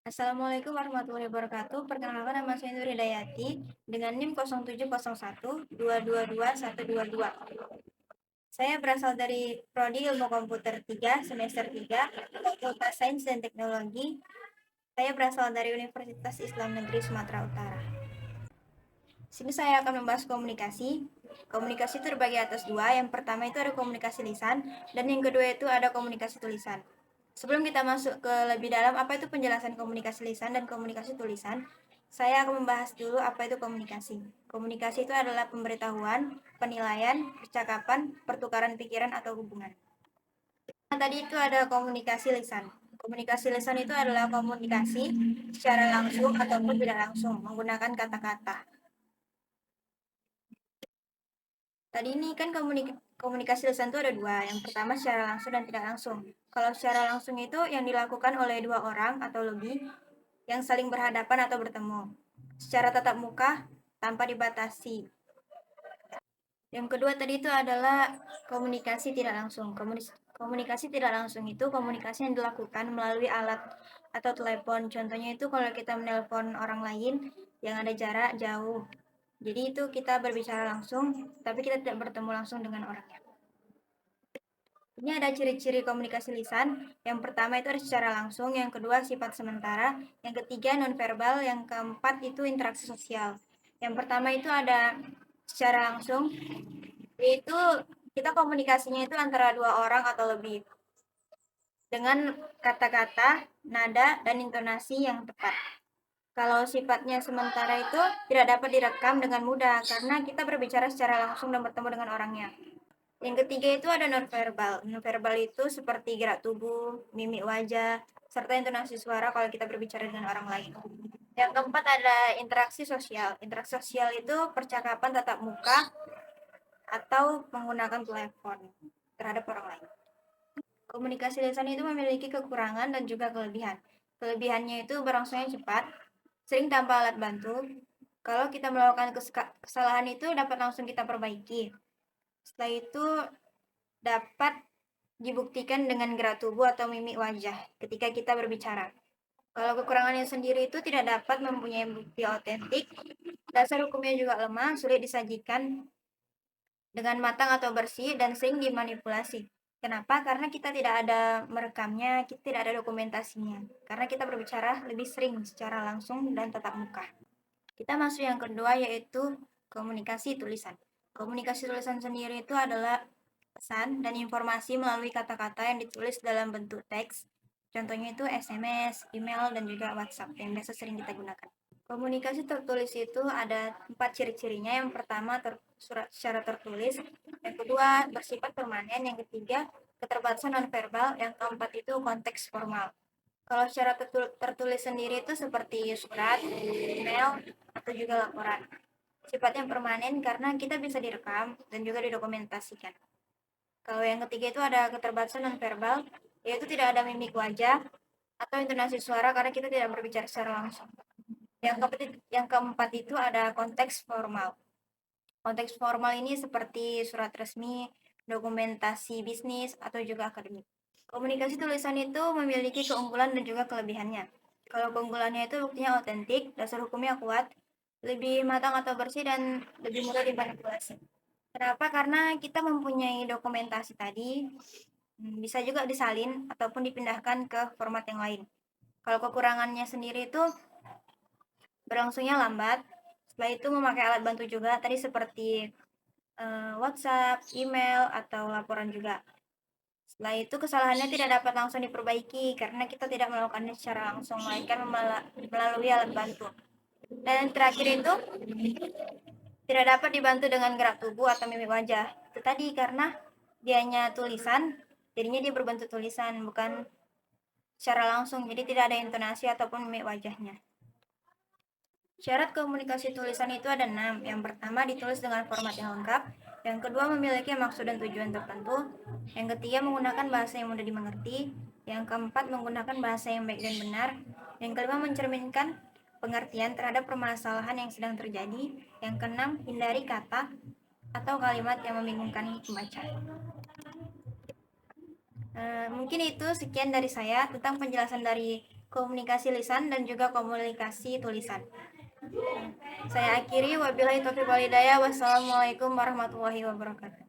Assalamualaikum warahmatullahi wabarakatuh. Perkenalkan, nama saya Nur Hidayati dengan NIM 0701222122. Saya berasal dari Prodi Ilmu Komputer 3 semester 3, Fakultas Sains dan Teknologi. Saya berasal dari Universitas Islam Negeri Sumatera Utara. Sini saya akan membahas komunikasi. Komunikasi terbagi atas dua. Yang pertama itu ada komunikasi lisan, dan yang kedua itu ada komunikasi tulisan. Sebelum kita masuk ke lebih dalam apa itu penjelasan komunikasi lisan dan komunikasi tulisan, saya akan membahas dulu apa itu komunikasi. Komunikasi itu adalah pemberitahuan, penilaian, percakapan, pertukaran pikiran atau hubungan. Nah, tadi itu ada komunikasi lisan. Komunikasi lisan itu adalah komunikasi secara langsung ataupun tidak langsung menggunakan kata-kata. Tadi ini kan komunikasi lisan itu ada dua. Yang pertama secara langsung dan tidak langsung. Kalau secara langsung itu yang dilakukan oleh dua orang atau lebih yang saling berhadapan atau bertemu secara tatap muka tanpa dibatasi. Yang kedua tadi itu adalah komunikasi tidak langsung. Komunikasi tidak langsung itu komunikasi yang dilakukan melalui alat atau telepon. Contohnya itu kalau kita menelpon orang lain yang ada jarak jauh. Jadi itu kita berbicara langsung, tapi kita tidak bertemu langsung dengan orangnya. Ini ada ciri-ciri komunikasi lisan. Yang pertama itu ada secara langsung, yang kedua sifat sementara, yang ketiga nonverbal, yang keempat itu interaksi sosial. Yang pertama itu ada secara langsung, yaitu kita komunikasinya itu antara dua orang atau lebih dengan kata-kata, nada, dan intonasi yang tepat. Kalau sifatnya sementara itu tidak dapat direkam dengan mudah karena kita berbicara secara langsung dan bertemu dengan orangnya. Yang ketiga itu ada nonverbal. Nonverbal itu seperti gerak tubuh, mimik wajah, serta intonasi suara kalau kita berbicara dengan orang lain. Yang keempat ada interaksi sosial. Interaksi sosial itu percakapan tatap muka atau menggunakan telepon terhadap orang lain. Komunikasi lisan itu memiliki kekurangan dan juga kelebihan. Kelebihannya itu berlangsungnya cepat, sering tanpa alat bantu. Kalau kita melakukan kesalahan itu dapat langsung kita perbaiki. Setelah itu dapat dibuktikan dengan gerak tubuh atau mimik wajah ketika kita berbicara. Kalau kekurangannya sendiri itu tidak dapat mempunyai bukti otentik, dasar hukumnya juga lemah, sulit disajikan dengan matang atau bersih, dan sering dimanipulasi. Kenapa? Karena kita tidak ada merekamnya, kita tidak ada dokumentasinya. Karena kita berbicara lebih sering secara langsung dan tatap muka. Kita masuk yang kedua yaitu komunikasi tulisan. Komunikasi tulisan sendiri itu adalah pesan dan informasi melalui kata-kata yang ditulis dalam bentuk teks. Contohnya itu SMS, email, dan juga WhatsApp yang biasa sering kita gunakan. Komunikasi tertulis itu ada 4 ciri-cirinya. Yang pertama surat secara tertulis, yang kedua bersifat permanen, yang ketiga keterbatasan nonverbal, yang keempat itu konteks formal. Kalau secara tertulis sendiri itu seperti surat, email, atau juga laporan. Sifatnya permanen karena kita bisa direkam dan juga didokumentasikan. Kalau yang ketiga itu ada keterbatasan nonverbal, yaitu tidak ada mimik wajah atau intonasi suara karena kita tidak berbicara secara langsung. Yang keempat itu ada konteks formal. Konteks formal ini seperti surat resmi, dokumentasi bisnis, atau juga akademik. Komunikasi tulisan itu memiliki keunggulan dan juga kelebihannya. Kalau keunggulannya itu buktinya otentik, dasar hukumnya kuat, lebih matang atau bersih, dan lebih mudah dimanipulasi. Kenapa? Karena kita mempunyai dokumentasi tadi, bisa juga disalin ataupun dipindahkan ke format yang lain. Kalau kekurangannya sendiri itu berlangsungnya lambat, setelah itu memakai alat bantu juga, tadi seperti WhatsApp, email, atau laporan juga. Setelah itu kesalahannya tidak dapat langsung diperbaiki karena kita tidak melakukannya secara langsung, melainkan melalui alat bantu. Dan yang terakhir itu tidak dapat dibantu dengan gerak tubuh atau mimik wajah. Itu tadi karena dianya tulisan, jadinya dia berbentuk tulisan, bukan secara langsung. Jadi tidak ada intonasi ataupun mimik wajahnya. Syarat komunikasi tulisan itu ada 6. Yang pertama ditulis dengan format yang lengkap. Yang kedua memiliki maksud dan tujuan tertentu. Yang ketiga menggunakan bahasa yang mudah dimengerti. Yang keempat menggunakan bahasa yang baik dan benar. Yang kelima mencerminkan pengertian terhadap permasalahan yang sedang terjadi. Yang keenam hindari kata atau kalimat yang membingungkan pembaca. Mungkin itu sekian dari saya tentang penjelasan dari komunikasi lisan dan juga komunikasi tulisan. Saya akhiri, wabillahi taufiq wal hidayah. Wassalamualaikum warahmatullahi wabarakatuh.